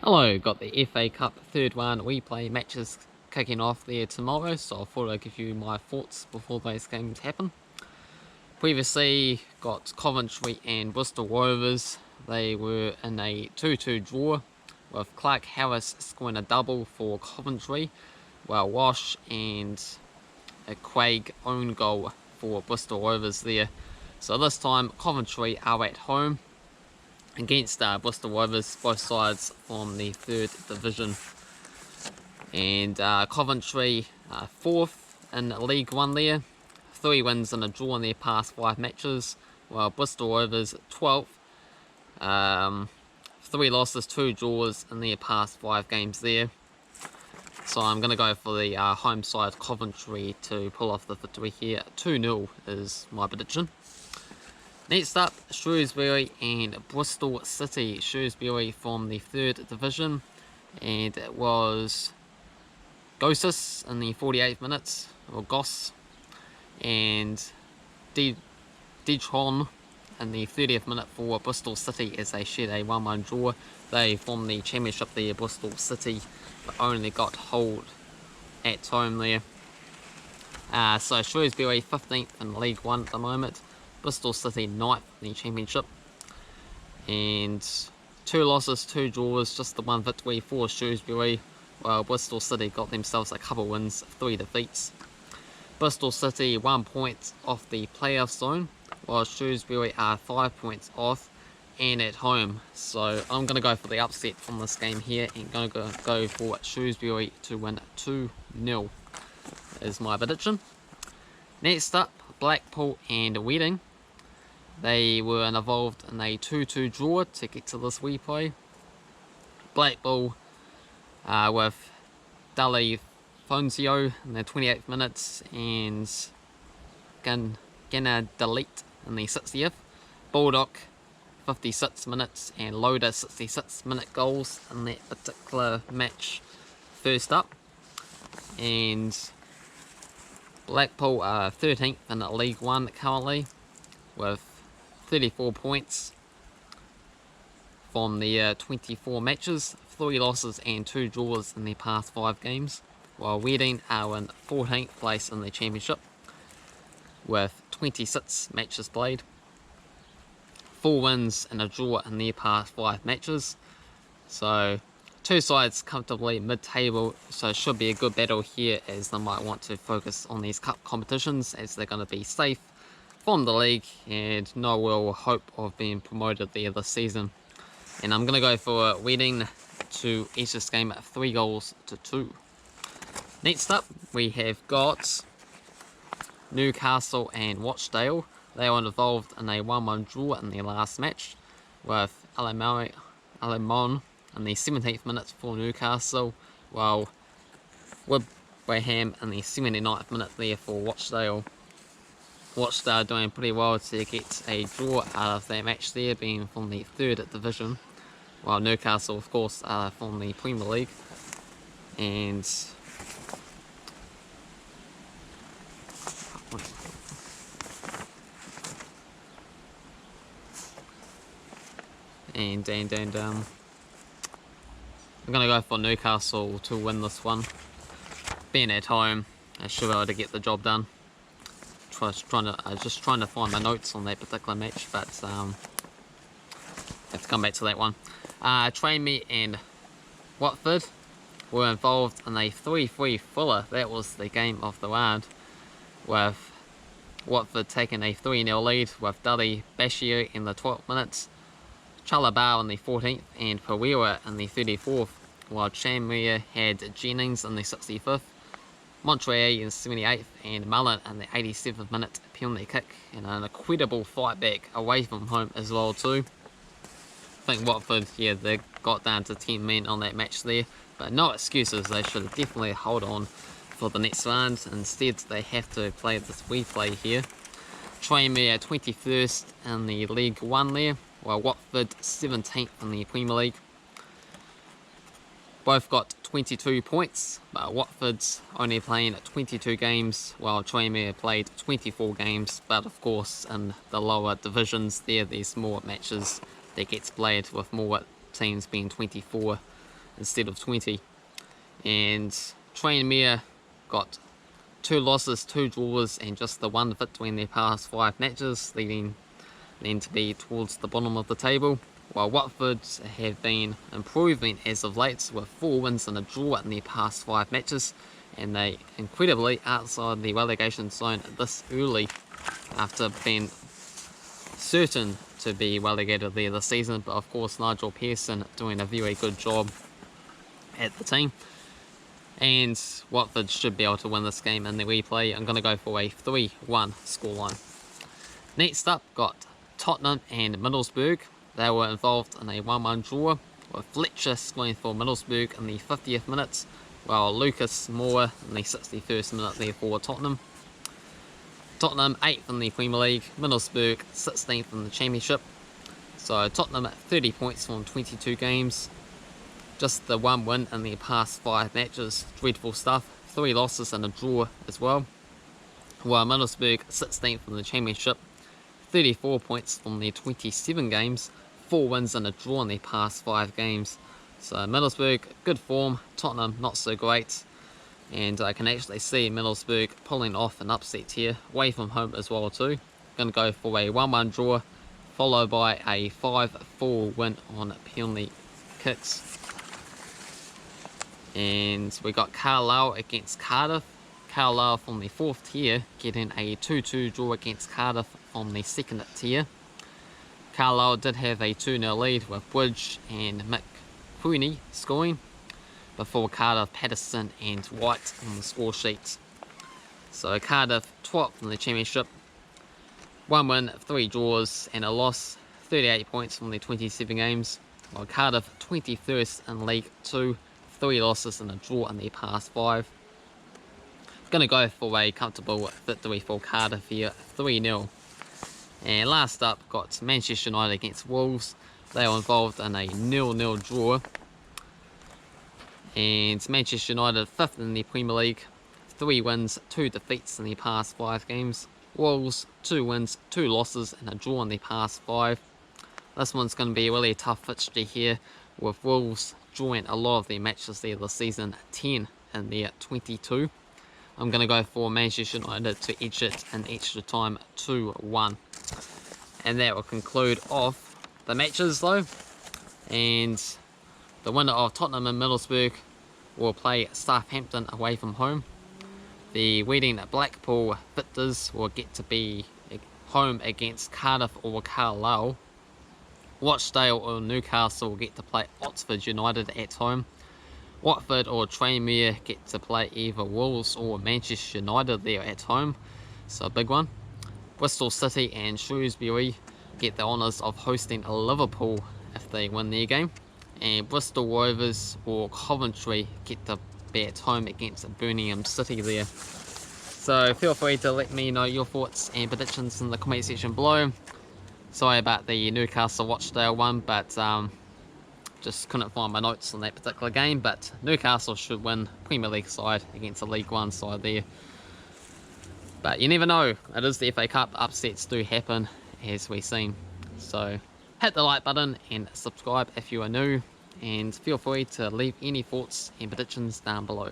Hello, got the FA Cup third one replay matches kicking off there tomorrow, so I thought I'd give you my thoughts before those games happen. Previously got Coventry and Bristol Rovers. They were in a 2-2 draw with Clark Harris scoring a double for Coventry, while Wash and a Craig own goal for Bristol Rovers there. So this time Coventry are at home against Bristol Rovers, both sides from the third division. And Coventry fourth in League One there, 3 wins and a draw in their past 5 matches, while Bristol Rovers 12th, 3 losses, 2 draws in their past 5 games there. So I'm going to go for the home side Coventry to pull off the victory here. 2-0 is my prediction. Next up, Shrewsbury and Bristol City. Shrewsbury from the third division, and it was Gosis in the 48th minute, or Goss, and Didron in the 30th minute for Bristol City as they shared a 1-1 draw. They from the Championship there, Bristol City, but only got hold at home there. So Shrewsbury 15th in League One at the moment. Bristol City 9th in the Championship, and 2 losses, 2 draws, just the 1 victory for Shrewsbury, while Bristol City got themselves a couple wins, 3 defeats. Bristol City 1 point off the playoff zone, while Shrewsbury are 5 points off and at home. So I'm going to go for the upset from this game here and going to go for Shrewsbury to win 2-0 is my prediction. Next up, Blackpool and Reading. They were involved in a 2-2 draw to get to this replay. Blackpool with Dali Fonzio in the 28th minutes and Gana Delete in the 60th. Baldock 56 minutes and Loader 66 minute goals in that particular match first up. And Blackpool are 13th in League One currently with 34 points from the 24 matches, 3 losses and 2 draws in their past 5 games, while Reading are in 14th place in the Championship with 26 matches played, 4 wins and a draw in their past 5 matches. So 2 sides comfortably mid-table, so it should be a good battle here as they might want to focus on these cup competitions as they're going to be safe from the league and no real hope of being promoted there this season. And I'm going to go for Reading to edge this game at 3-2. Next up, we have got Newcastle and Rochdale. They were involved in a 1-1 draw in their last match with Alemon in the 17th minute for Newcastle, while Wilbraham in the 79th minute there for Rochdale. Rochdale doing pretty well to get a draw out of their match there, being from the third division, while Newcastle of course are from the Premier League. And I'm going to go for Newcastle to win this one. Being at home, I should be able to get the job done. Just trying to find my notes on that particular match, but have to come back to that one. Tranmere and Watford were involved in a 3-3 thriller. That was the game of the round, with Watford taking a 3-0 lead with Dali Bashir in the 12th minutes, Chalabao in the 14th and Pereira in the 34th, while Tranmere had Jennings in the 65th, Montreal in the 78th and Mullen in the 87th minute penalty kick, and an incredible fight back away from home as well too. I think Watford, yeah, they got down to 10 men on that match there, but no excuses. They should definitely hold on for the next round. Instead, they have to play this replay here. Tranmere 21st in the League One there, while Watford 17th in the Premier League. Both got 22 points, but Watford's only playing 22 games, while Tranmere played 24 games. But of course, in the lower divisions, there's more matches that gets played, with more teams being 24 instead of 20. And Tranmere got 2 losses, 2 draws, and just the 1 victory in their past 5 matches, leading them to be towards the bottom of the table. While Watford have been improving as of late with 4 wins and a draw in their past 5 matches, and they incredibly outside the relegation zone this early after being certain to be relegated there this season. But of course Nigel Pearson doing a very good job at the team, and Watford should be able to win this game in the replay. I'm going to go for a 3-1 scoreline. Next up, got Tottenham and Middlesbrough. They were involved in a 1-1 draw, with Fletcher scoring for Middlesbrough in the 50th minute, while Lucas Moore in the 61st minute there for Tottenham. Tottenham 8th in the Premier League, Middlesbrough 16th in the Championship. So Tottenham at 30 points from 22 games. Just the 1 win in their past 5 matches. Dreadful stuff. 3 losses and a draw as well. While Middlesbrough 16th in the Championship. 34 points from their 27 games. 4 wins and a draw in their past 5 games. So Middlesbrough, good form. Tottenham, not so great. And I can actually see Middlesbrough pulling off an upset here, away from home as well too. Going to go for a 1-1 draw, followed by a 5-4 win on penalty kicks. And we got Carlisle against Cardiff. Carlisle from the 4th tier getting a 2-2 draw against Cardiff from the 2nd tier. Carlisle did have a 2-0 lead with Bridge and Mick Cooney scoring, before Cardiff, Patterson and White on the score sheet. So Cardiff 12th in the Championship, 1 win, 3 draws and a loss, 38 points from their 27 games, while Cardiff 21st in League 2, 3 losses and a draw in their past 5. Going to go for a comfortable victory for Cardiff here, 3-0. And last up, got Manchester United against Wolves. They were involved in a 0-0 draw. And Manchester United 5th in the Premier League, 3 wins, 2 defeats in the past 5 games. Wolves 2 wins, 2 losses and a draw in the past 5. This one's going to be a really tough fixture here, with Wolves drawing a lot of their matches there this season, 10 in their 22. I'm going to go for Manchester United to edge it in extra time 2-1. And that will conclude off the matches though. And the winner of Tottenham and Middlesbrough will play Southampton away from home. The leading Blackpool victors will get to be home against Cardiff or Carlisle. Rochdale or Newcastle will get to play Oxford United at home. Watford or Tranmere get to play either Wolves or Manchester United there at home. So a big one. Bristol City and Shrewsbury get the honours of hosting Liverpool if they win their game. And Bristol Rovers or Coventry get to be at home against Birmingham City there. So feel free to let me know your thoughts and predictions in the comment section below. Sorry about the Newcastle Rochdale one, but just couldn't find my notes on that particular game. But Newcastle should win, Premier League side against a League One side there. But you never know, it is the FA Cup, upsets do happen as we've seen. So hit the like button and subscribe if you are new, and feel free to leave any thoughts and predictions down below.